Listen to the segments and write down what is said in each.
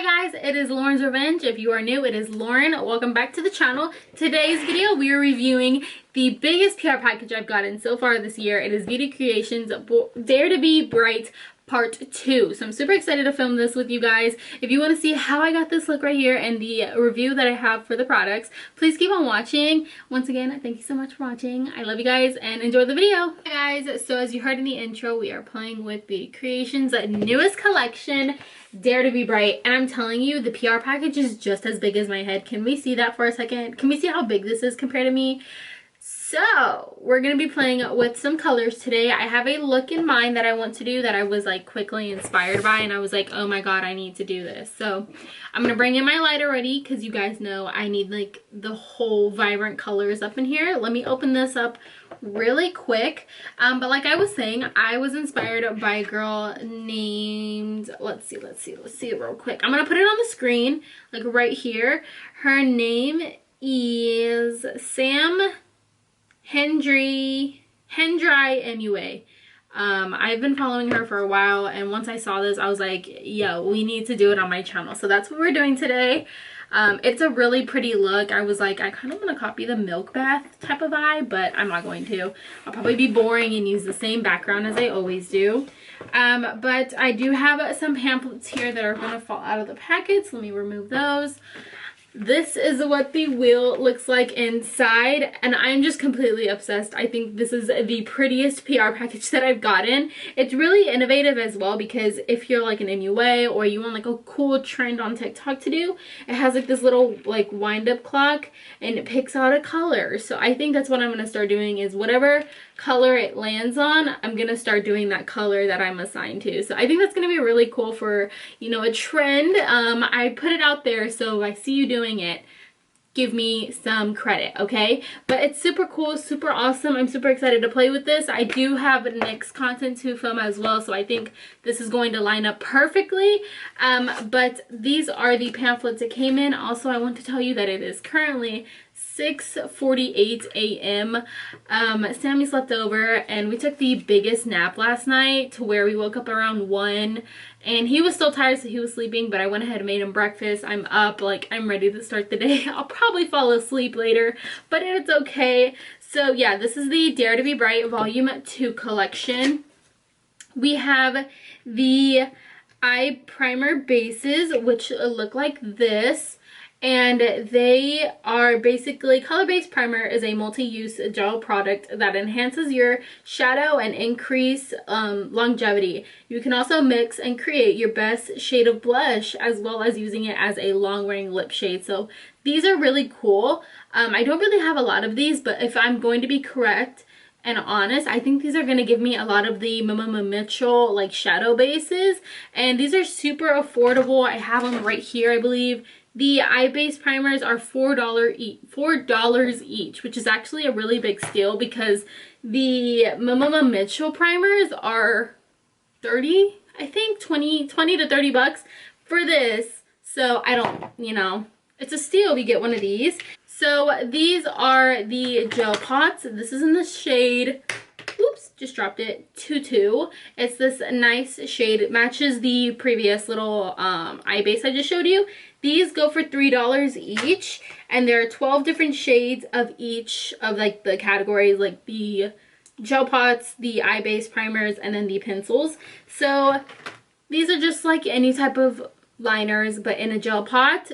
Hi guys, it is Lauren's Revenge. If you are new, it is Lauren. Welcome back to the channel. Today's video, we are reviewing the biggest PR package I've gotten so far this year. It is Beautycreations Dare to Be Bright Part 2. So I'm super excited to film this with you guys. If you want to see how I got this look right here and the review that I have for the products, please keep on watching. Once again, thank you so much for watching. I love you guys and enjoy the video. Hi guys, so as you heard in the intro, we are playing with Beautycreations' newest collection, Dare to Be Bright, and I'm telling you, the PR package is just as big as my head. Can we see that for a second? Can we see how big this is compared to me? So we're gonna be playing with some colors today. I have a look in mind that I want to do that I was like quickly inspired by, and I was like, oh my god, I need to do this. So I'm gonna bring in my light already because you guys know I need like the whole vibrant colors up in here. Let me open this up really quick. But like I was saying, I was inspired by a girl named, let's see it real quick. I'm gonna put it on the screen like right here. Her name is Sam Hendry MUA. I've been following her for a while, and once I saw this, I was like, yo, we need to do it on my channel. So that's what we're doing today. It's a really pretty look. I was like, I kind of want to copy the milk bath type of vibe, but I'm not going to. I'll probably be boring and use the same background as I always do. But I do have some pamphlets here that are going to fall out of the packet, so let me remove those. This is what the wheel looks like inside, and I'm just completely obsessed. I think this is the prettiest PR package that I've gotten. It's really innovative as well, because if you're like an MUA or you want like a cool trend on TikTok to do, it has like this little like wind up clock and it picks out a color. So I think that's what I'm going to start doing, is whatever color it lands on, I'm going to start doing that color that I'm assigned to. So I think that's going to be really cool for, you know, a trend. I put it out there, so I see you doing it, give me some credit, okay? But it's super cool, super awesome. I'm super excited to play with this. I do have NYX content to film as well, so I think this is going to line up perfectly. But these are the pamphlets it came in. Also, I want to tell you that it is currently 6:48 a.m. Sammy slept over and we took the biggest nap last night, to where we woke up around 1, and he was still tired, so he was sleeping, but I went ahead and made him breakfast. I'm up, like I'm ready to start the day. I'll probably fall asleep later, but it's okay. So yeah, this is the Dare to Be Bright Volume 2 collection. We have the eye primer bases, which look like this. And they are basically, color-based primer is a multi-use gel product that enhances your shadow and increase longevity. You can also mix and create your best shade of blush, as well as using it as a long-wearing lip shade. So these are really cool. I don't really have a lot of these, but if I'm going to be correct and honest, I think these are going to give me a lot of the Mama Mitchell like shadow bases, and these are super affordable. I have them right here, I believe. The eye base primers are $4 each, which is actually a really big steal, because the Mama Mitchell primers are 30, I think 20 to 30 bucks for this. So I don't, you know, it's a steal if you get one of these. So these are the gel pots. This is in the shade, oops, just dropped it, 22. It's this nice shade. It matches the previous little eye base I just showed you. These go for $3 each, and there are 12 different shades of each of like the categories, like the gel pots, the eye base primers, and then the pencils. So these are just like any type of liners, but in a gel pot.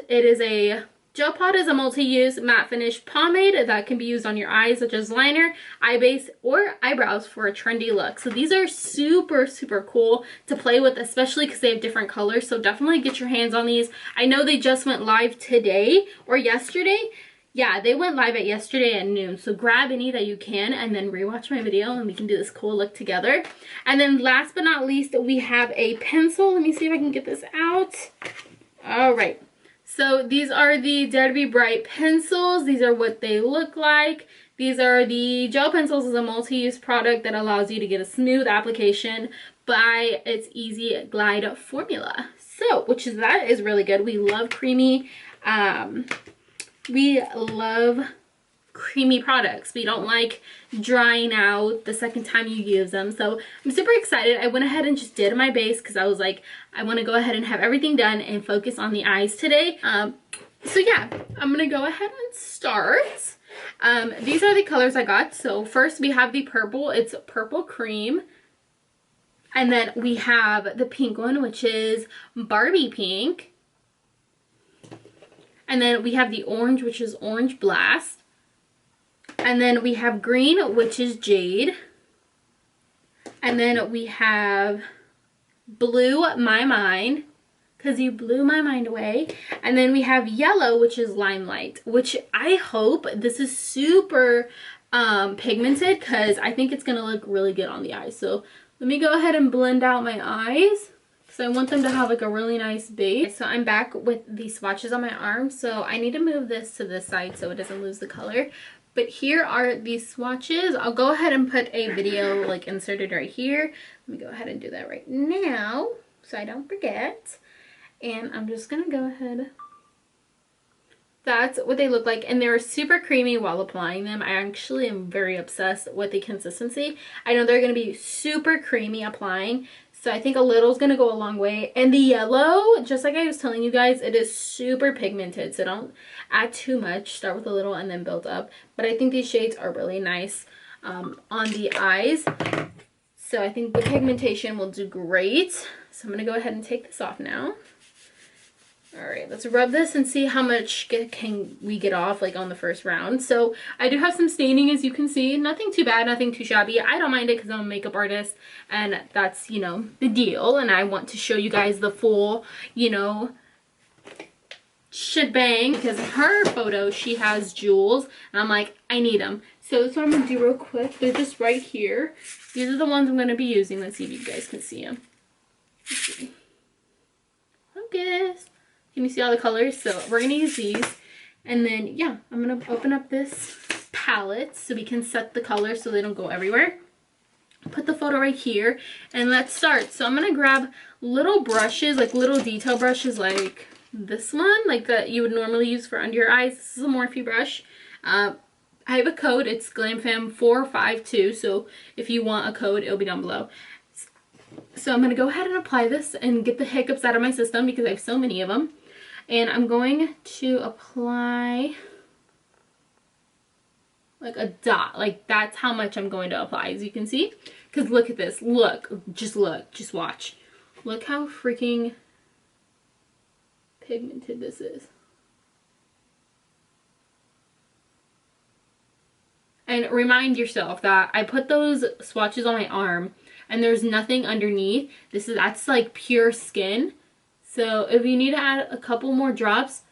Gel pot is a multi-use matte finish pomade that can be used on your eyes, such as liner, eye base, or eyebrows for a trendy look. So these are super, super cool to play with, especially because they have different colors. So definitely get your hands on these. I know they just went live today or yesterday. Yeah, they went live at yesterday at noon. So grab any that you can and then rewatch my video and we can do this cool look together. And then last but not least, we have a pencil. Let me see if I can get this out. All right. So these are the Dare to Be Bright pencils. These are what they look like. These are the gel pencils. Is a multi-use product that allows you to get a smooth application by its Easy Glide formula. So, that is really good. We love creamy. We love creamy products. We don't like drying out the second time you use them. So I'm super excited. I went ahead and just did my base because I was like, I want to go ahead and have everything done and focus on the eyes today. So yeah, I'm gonna go ahead and start. These are the colors I got. So first we have the purple. It's purple cream. And then we have the pink one, which is Barbie pink. And then we have the orange, which is orange blast. And then we have green, which is jade. And then we have blue, my mind, because you blew my mind away. And then we have yellow, which is limelight, which I hope this is super pigmented, because I think it's going to look really good on the eyes. So let me go ahead and blend out my eyes, because I want them to have like a really nice base. So I'm back with the swatches on my arm. So I need to move this to this side so it doesn't lose the color. But here are these swatches. I'll go ahead and put a video like inserted right here. Let me go ahead and do that right now so I don't forget. And I'm just gonna go ahead. That's what they look like, and they're super creamy while applying them. I actually am very obsessed with the consistency. I know they're gonna be super creamy applying, so I think a little is gonna go a long way. And the yellow, just like I was telling you guys, it is super pigmented, so don't add too much. Start with a little and then build up. But I think these shades are really nice on the eyes. So I think the pigmentation will do great. So I'm gonna go ahead and take this off now. All right, let's rub this and see how much can we get off like on the first round. So I do have some staining, as you can see. Nothing too bad, nothing too shabby. I don't mind it because I'm a makeup artist, and that's, you know, the deal. And I want to show you guys the full, you know, shebang, because in her photo she has jewels, and I'm like, I need them. So that's what I'm gonna do real quick. They're just right here. These are the ones I'm gonna be using. Let's see if you guys can see them. Let's see. Focus. Can you see all the colors? So we're gonna use these, and then yeah, I'm gonna open up this palette so we can set the colors so they don't go everywhere. Put the photo right here, and let's start. So I'm gonna grab little brushes, like little detail brushes, like this one, like that you would normally use for under your eyes. This is a Morphe brush. I have a code. It's GLAMFAM452. So if you want a code, it'll be down below. So I'm gonna go ahead and apply this and get the hiccups out of my system because I have so many of them. And I'm going to apply like a dot. Like that's how much I'm going to apply, as you can see. Because look at this. Look. Just watch. Look how freaking pigmented this is. And remind yourself that I put those swatches on my arm and there's nothing underneath. That's like pure skin. So if you need to add a couple more drops,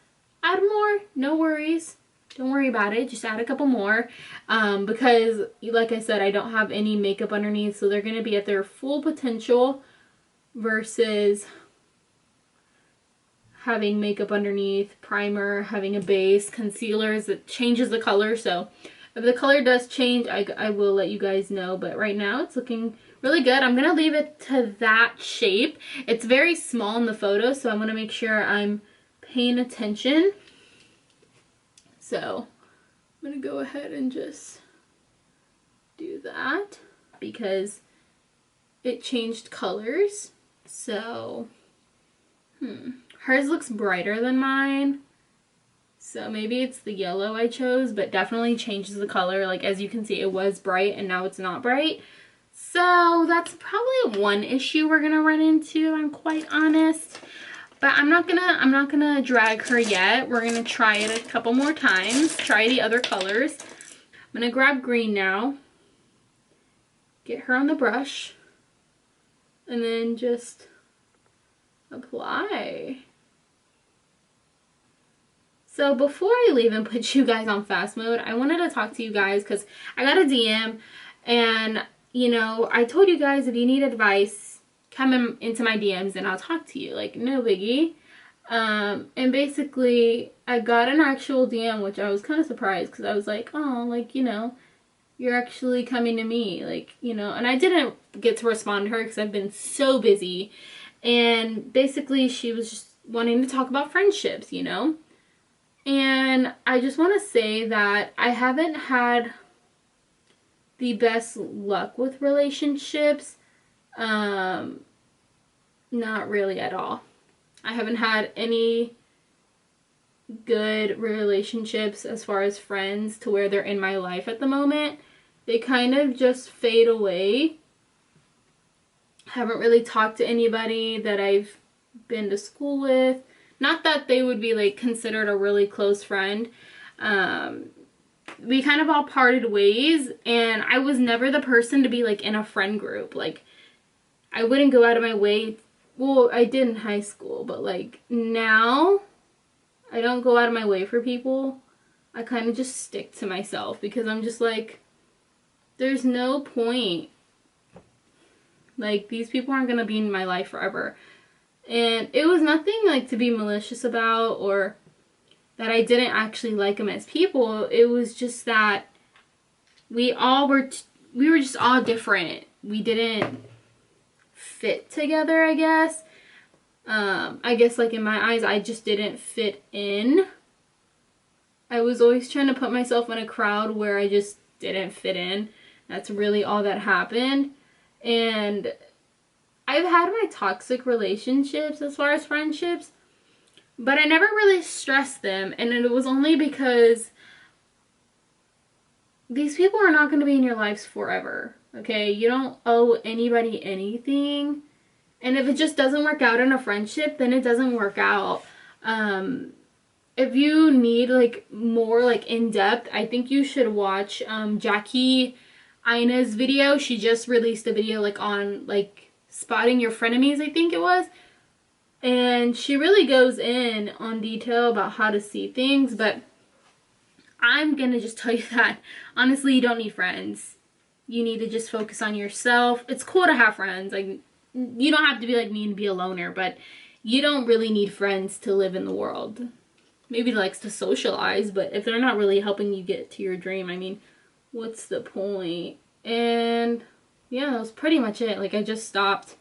add more, no worries. Don't worry about it, just add a couple more. Because like I said, I don't have any makeup underneath, so they're gonna be at their full potential versus having makeup underneath, primer, having a base, concealers, it changes the color. So if the color does change, I will let you guys know, but right now it's looking really good. I'm gonna leave it to that shape. It's very small in the photo, so I'm gonna make sure I'm paying attention. So I'm gonna go ahead and just do that because it changed colors. So hers looks brighter than mine, so maybe it's the yellow I chose, but definitely changes the color. Like as you can see, it was bright and now it's not bright. So that's probably one issue we're gonna run into, if I'm quite honest. But I'm not gonna drag her yet. We're gonna try it a couple more times. Try the other colors. I'm gonna grab green now. Get her on the brush. And then just apply. So before I leave and put you guys on fast mode, I wanted to talk to you guys because I got a DM, and you know, I told you guys if you need advice, come into my DMs and I'll talk to you, like no biggie. And basically I got an actual DM, which I was kind of surprised because I was like, oh, like, you know, you're actually coming to me, like, you know. And I didn't get to respond to her because I've been so busy, and basically she was just wanting to talk about friendships, you know. And I just want to say that I haven't had the best luck with relationships. Not really at all. I haven't had any good relationships as far as friends to where they're in my life at the moment. They kind of just fade away. Haven't really talked to anybody that I've been to school with. Not that they would be like considered a really close friend. We kind of all parted ways, and I was never the person to be like in a friend group. Like, I wouldn't go out of my way. Well, I did in high school, but like now I don't go out of my way for people. I kind of just stick to myself because I'm just like, there's no point. Like, these people aren't gonna be in my life forever. And it was nothing like to be malicious about or that I didn't actually like them as people. It was just that we were just all different. We didn't fit together, I guess. I guess like in my eyes, I just didn't fit in. I was always trying to put myself in a crowd where I just didn't fit in. That's really all that happened. And I've had my toxic relationships as far as friendships, but I never really stressed them, and it was only because these people are not going to be in your lives forever, okay? You don't owe anybody anything, and if it just doesn't work out in a friendship, then it doesn't work out. If you need like more like in-depth, I think you should watch Jackie Ina's video. She just released a video like on like spotting your frenemies, I think it was. And she really goes in on detail about how to see things, but I'm gonna just tell you that honestly, you don't need friends. You need to just focus on yourself. It's cool to have friends. Like, you don't have to be like me and be a loner, but you don't really need friends to live in the world. Maybe likes to socialize, but if they're not really helping you get to your dream, I mean, what's the point? And yeah, that was pretty much it. Like, I just stopped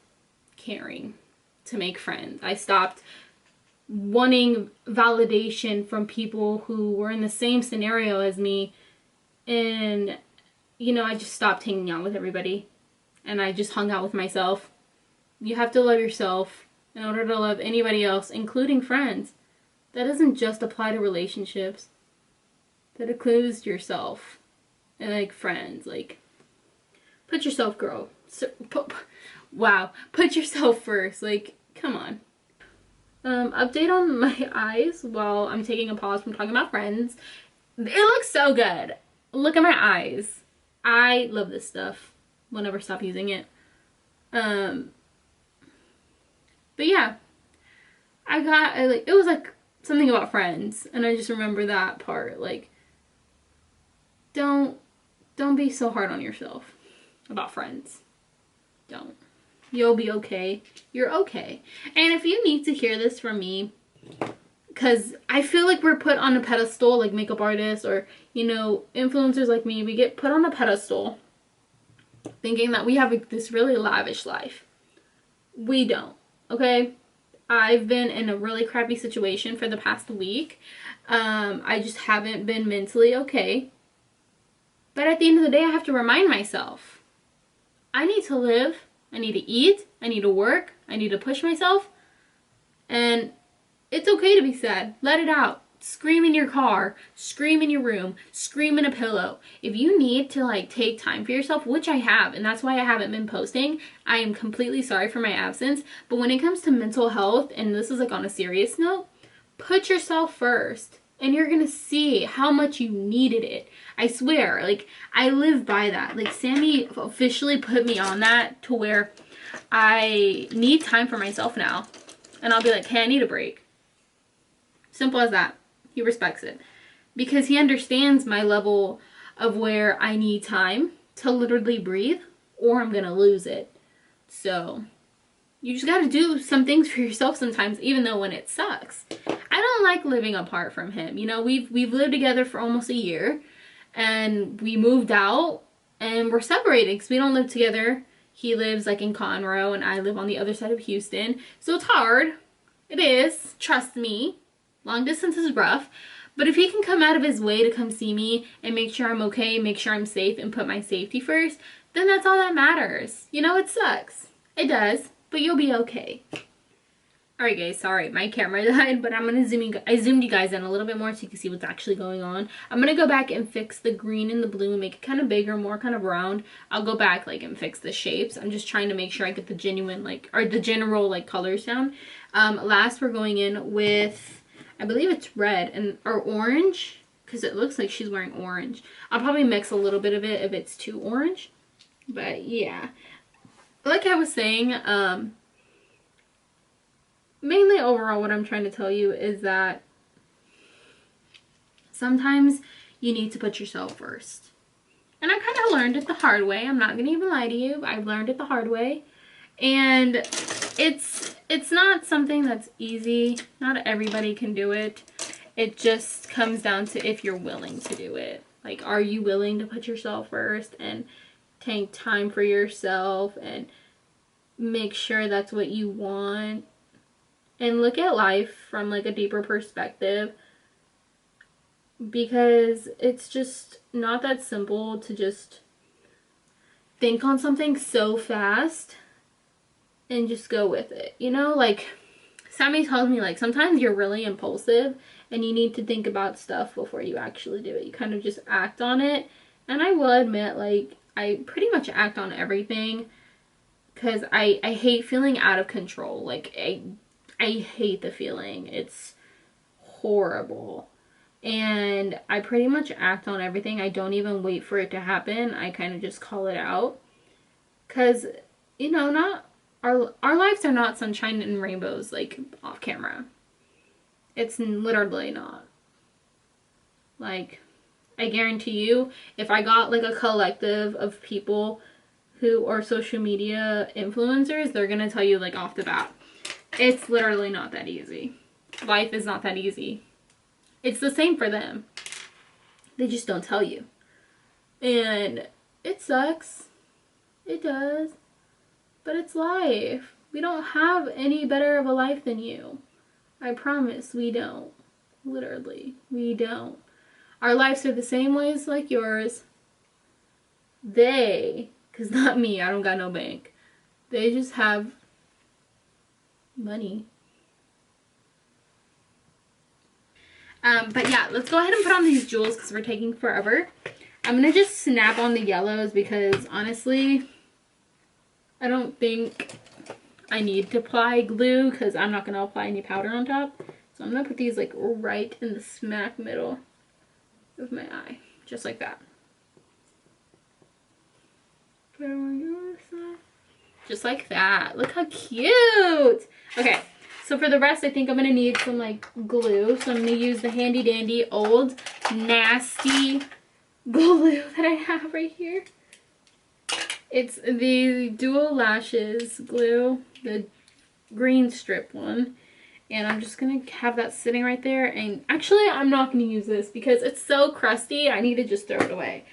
caring to make friends. I stopped wanting validation from people who were in the same scenario as me. And, you know, I just stopped hanging out with everybody. And I just hung out with myself. You have to love yourself in order to love anybody else, including friends. That doesn't just apply to relationships. That includes yourself. And like friends, like, put yourself, girl. Wow, put yourself first. Like, come on. Update on my eyes while I'm taking a pause from talking about friends. It looks so good. Look at my eyes. I love this stuff. We'll never stop using it. But yeah, it was like something about friends, and I just remember that part. Like, don't be so hard on yourself about friends. Don't. You'll be okay. You're okay. And if you need to hear this from me, because I feel like we're put on a pedestal, like makeup artists or, you know, influencers like me, we get put on a pedestal thinking that we have this really lavish life. We don't, okay? I've been in a really crappy situation for the past week. I just haven't been mentally okay. But at the end of the day, I have to remind myself, I need to live. I need to eat. I need to work. I need to push myself. And it's okay to be sad. Let it out. Scream in your car. Scream in your room. Scream in a pillow. If you need to like take time for yourself, which I have, and that's why I haven't been posting, I am completely sorry for my absence. But when it comes to mental health, and this is like on a serious note, put yourself first. And you're gonna see how much you needed it. I swear, like, I live by that. Like, Sammy officially put me on that to where I need time for myself now. And I'll be like, hey, I need a break. Simple as that. He respects it. Because he understands my level of where I need time to literally breathe, or I'm gonna lose it. So you just gotta do some things for yourself sometimes, even though when it sucks. I don't like living apart from him. You know, we've lived together for almost a year, and we moved out, and we're separated because we don't live together. He lives like in Conroe, and I live on the other side of Houston. So it's hard. It is. Trust me. Long distance is rough. But if he can come out of his way to come see me and make sure I'm okay, make sure I'm safe, and put my safety first, then that's all that matters. You know, it sucks. It does, but you'll be okay. Alright guys, sorry, my camera died, but I'm going to I zoomed you guys in a little bit more so you can see what's actually going on. I'm going to go back and fix the green and the blue and make it kind of bigger, more kind of round. I'll go back like and fix the shapes. I'm just trying to make sure I get the genuine like, or the general like colors down. Last we're going in with, I believe it's red and or orange, because it looks like she's wearing orange. I'll probably mix a little bit of it if it's too orange. But yeah, like I was saying, mainly overall what I'm trying to tell you is that sometimes you need to put yourself first. And I kind of learned it the hard way. I'm not going to even lie to you. I've learned it the hard way. And it's not something that's easy. Not everybody can do it. It just comes down to if you're willing to do it. Like, are you willing to put yourself first and take time for yourself and make sure that's what you want? And look at life from like a deeper perspective, because it's just not that simple to just think on something so fast and just go with it. You know, like Sammy tells me, like, sometimes you're really impulsive and you need to think about stuff before you actually do it. You kind of just act on it. And I will admit, like, I pretty much act on everything because I hate feeling out of control. Like, I hate the feeling. It's horrible. And I pretty much act on everything. I don't even wait for it to happen. I kind of just call it out. Because, you know, not our lives are not sunshine and rainbows, like, off camera. It's literally not. Like, I guarantee you, if I got, like, a collective of people who are social media influencers, they're going to tell you, like, off the bat, it's literally not that easy. Life is not that easy. It's the same for them. They just don't tell you. And it sucks. It does. But it's life. We don't have any better of a life than you. I promise we don't. Literally, we don't. Our lives are the same ways like yours. They, because not me, I don't got no bank. They just have money. But yeah, let's go ahead and put on these jewels because we're taking forever. I'm going to just snap on the yellows because honestly, I don't think I need to apply glue because I'm not going to apply any powder on top. So I'm going to put these like right in the smack middle of my eye. Just like that. Just like that. Look how cute! Okay, so for the rest, I think I'm going to need some like glue. So I'm going to use the handy dandy old nasty glue that I have right here. It's the Dual Lashes glue, the green strip one. And I'm just going to have that sitting right there. And actually, I'm not going to use this because it's so crusty. I need to just throw it away.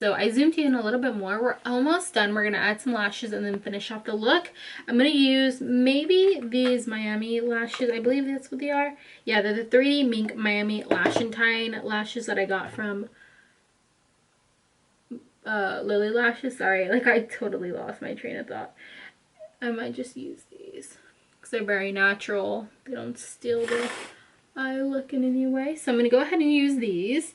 So I zoomed in a little bit more. We're almost done. We're going to add some lashes and then finish off the look. I'm going to use maybe these Miami lashes. I believe that's what they are. Yeah, they're the 3D Mink Miami Lash and Tine lashes that I got from Lily lashes. Sorry, like I totally lost my train of thought. I might just use these because they're very natural. They don't steal the eye look in any way. So I'm going to go ahead and use these.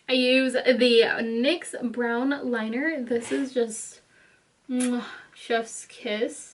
I use the NYX brown liner. This is just chef's kiss.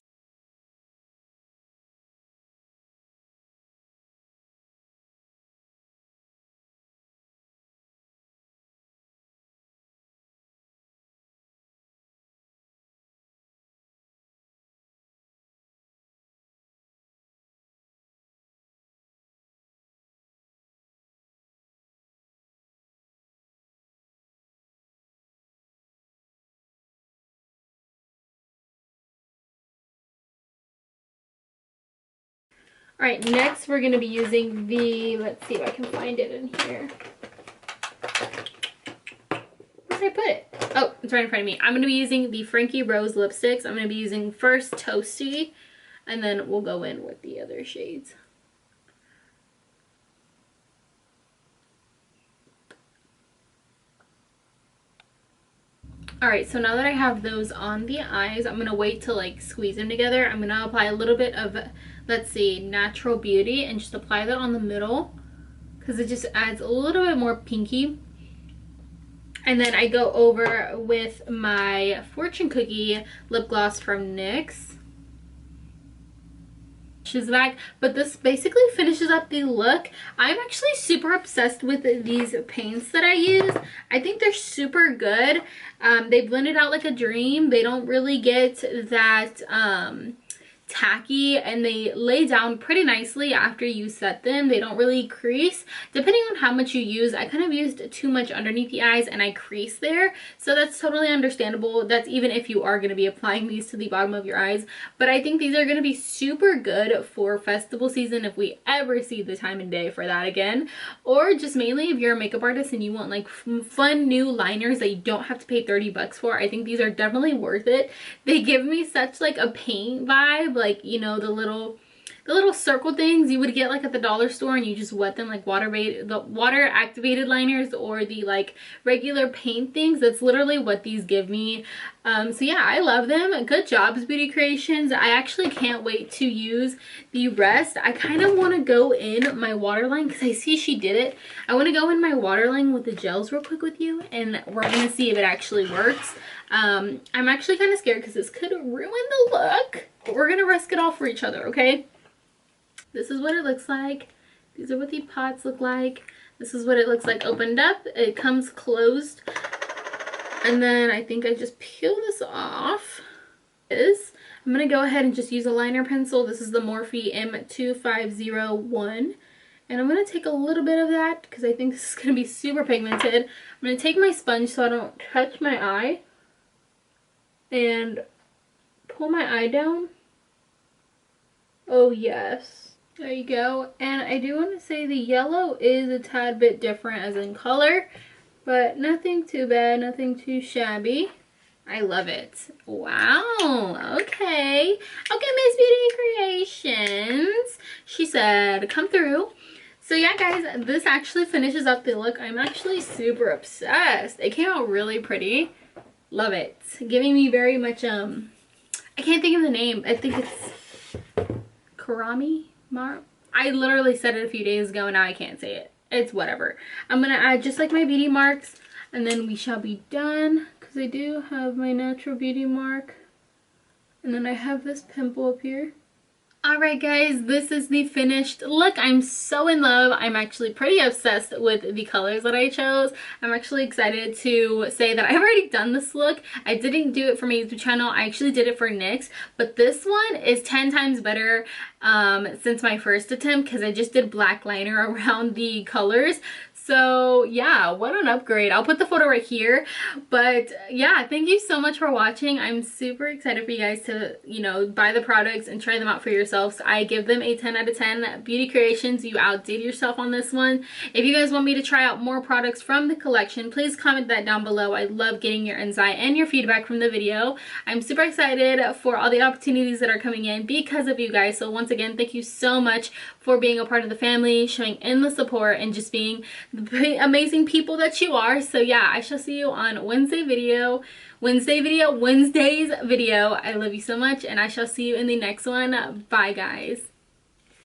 Alright, next we're going to be using the, let's see if I can find it in here. Where did I put it? Oh, it's right in front of me. I'm going to be using the Frankie Rose lipsticks. I'm going to be using first Toasty, and then we'll go in with the other shades. Alright, so now that I have those on the eyes, I'm going to wait to like squeeze them together. I'm going to apply a little bit of, let's see, Natural Beauty and just apply that on the middle because it just adds a little bit more pinky. And then I go over with my Fortune Cookie lip gloss from NYX. She's back, but this basically finishes up the look. I'm actually super obsessed with these paints that I use. I think they're super good. They blend it out like a dream. They don't really get that tacky, and they lay down pretty nicely after you set them. They don't really crease. Depending on how much you use, I kind of used too much underneath the eyes and I creased there, so that's totally understandable. That's even if you are going to be applying these to the bottom of your eyes. But I think these are going to be super good for festival season if we ever see the time and day for that again, or just mainly if you're a makeup artist and you want like fun new liners that you don't have to pay 30 bucks for. I think these are definitely worth it. They give me such like a paint vibe, like, you know, the little circle things you would get like at the dollar store, and you just wet them like the water activated liners or the like regular paint things. That's literally what these give me. So yeah, I love them. Good jobs, Beautycreations. I actually can't wait to use the rest. I kind of want to go in my waterline because I see she did it. I want to go in my waterline with the gels real quick with you, and we're gonna see if it actually works. I'm actually kind of scared because this could ruin the look, but we're gonna risk it all for each other, okay? This is what it looks like. These are what the pots look like. This is what it looks like opened up. It comes closed. And then I think I just peel this off. I'm going to go ahead and just use a liner pencil. This is the Morphe M2501. And I'm going to take a little bit of that because I think this is going to be super pigmented. I'm going to take my sponge so I don't touch my eye and pull my eye down. Oh yes. There you go. And I do want to say the yellow is a tad bit different as in color, but nothing too bad, nothing too shabby. I love it. Wow. Okay. Okay, Miss Beautycreations. She said, come through. So yeah, guys, this actually finishes up the look. I'm actually super obsessed. It came out really pretty. Love it. Giving me very much, I can't think of the name. I think it's Karami? I literally said it a few days ago and now I can't say it. It's whatever. I'm gonna add just like my beauty marks and then we shall be done, because I do have my natural beauty mark and then I have this pimple up here. Alright guys, this is the finished look. I'm so in love. I'm actually pretty obsessed with the colors that I chose. I'm actually excited to say that I've already done this look. I didn't do it for my YouTube channel. I actually did it for NYX, but this one is 10 times better since my first attempt because I just did black liner around the colors. So yeah, what an upgrade. I'll put the photo right here. But yeah, thank you so much for watching. I'm super excited for you guys to, you know, buy the products and try them out for yourselves. I give them a 10 out of 10. Beautycreations, you outdid yourself on this one. If you guys want me to try out more products from the collection, please comment that down below. I love getting your insight and your feedback from the video. I'm super excited for all the opportunities that are coming in because of you guys. So once again, thank you so much for being a part of the family, showing endless support, and just being the amazing people that you are. So yeah, I shall see you on Wednesday's video. I love you so much, and I shall see you in the next one. Bye guys.